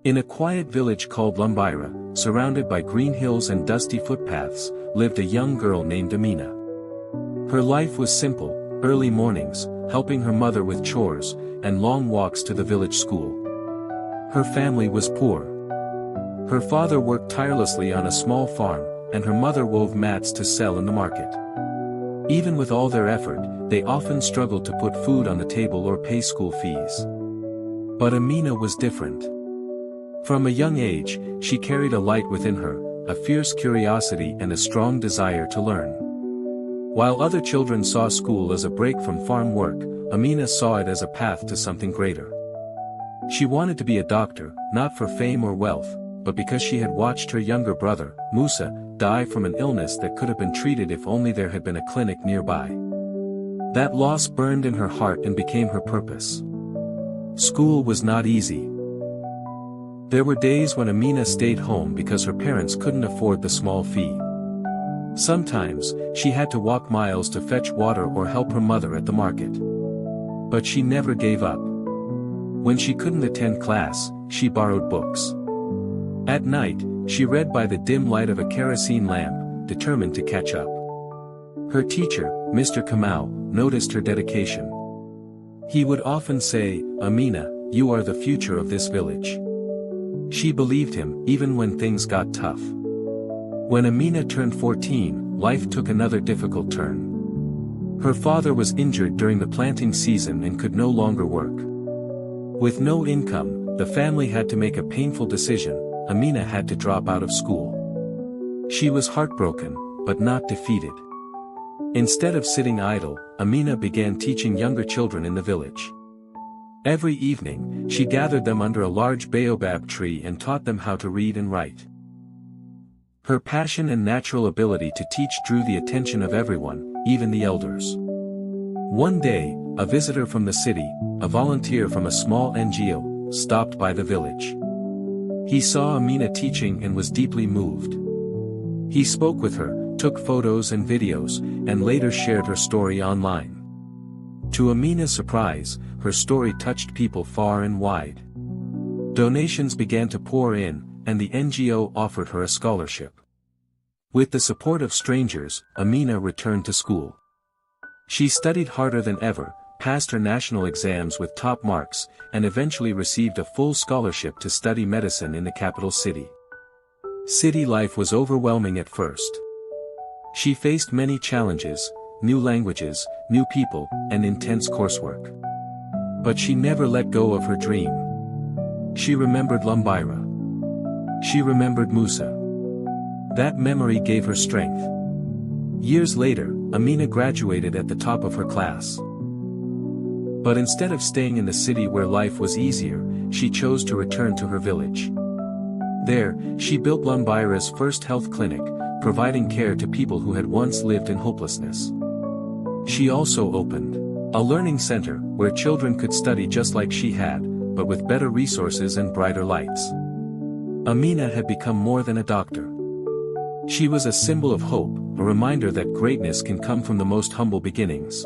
In a quiet village called Lumbira, surrounded by green hills and dusty footpaths, lived a young girl named Amina. Her life was simple: early mornings, helping her mother with chores, and long walks to the village school. Her family was poor. Her father worked tirelessly on a small farm, and her mother wove mats to sell in the market. Even with all their effort, they often struggled to put food on the table or pay school fees. But Amina was different. From a young age, she carried a light within her, a fierce curiosity and a strong desire to learn. While other children saw school as a break from farm work, Amina saw it as a path to something greater. She wanted to be a doctor, not for fame or wealth, but because she had watched her younger brother, Musa, die from an illness that could have been treated if only there had been a clinic nearby. That loss burned in her heart and became her purpose. School was not easy. There were days when Amina stayed home because her parents couldn't afford the small fee. Sometimes, she had to walk miles to fetch water or help her mother at the market. But she never gave up. When she couldn't attend class, she borrowed books. At night, she read by the dim light of a kerosene lamp, determined to catch up. Her teacher, Mr. Kamau, noticed her dedication. He would often say, "Amina, you are the future of this village." She believed him, even when things got tough. When Amina turned 14, life took another difficult turn. Her father was injured during the planting season and could no longer work. With no income, the family had to make a painful decision: Amina had to drop out of school. She was heartbroken, but not defeated. Instead of sitting idle, Amina began teaching younger children in the village. Every evening, she gathered them under a large baobab tree and taught them how to read and write. Her passion and natural ability to teach drew the attention of everyone, even the elders. One day, a visitor from the city, a volunteer from a small NGO, stopped by the village. He saw Amina teaching and was deeply moved. He spoke with her, took photos and videos, and later shared her story online. To Amina's surprise, her story touched people far and wide. Donations began to pour in, and the NGO offered her a scholarship. With the support of strangers, Amina returned to school. She studied harder than ever, passed her national exams with top marks, and eventually received a full scholarship to study medicine in the capital city. City life was overwhelming at first. She faced many challenges: new languages, new people, and intense coursework. But she never let go of her dream. She remembered Lumbira. She remembered Musa. That memory gave her strength. Years later, Amina graduated at the top of her class. But instead of staying in the city where life was easier, she chose to return to her village. There, she built Lumbira's first health clinic, providing care to people who had once lived in hopelessness. She also opened a learning center, where children could study just like she had, but with better resources and brighter lights. Amina had become more than a doctor. She was a symbol of hope, a reminder that greatness can come from the most humble beginnings.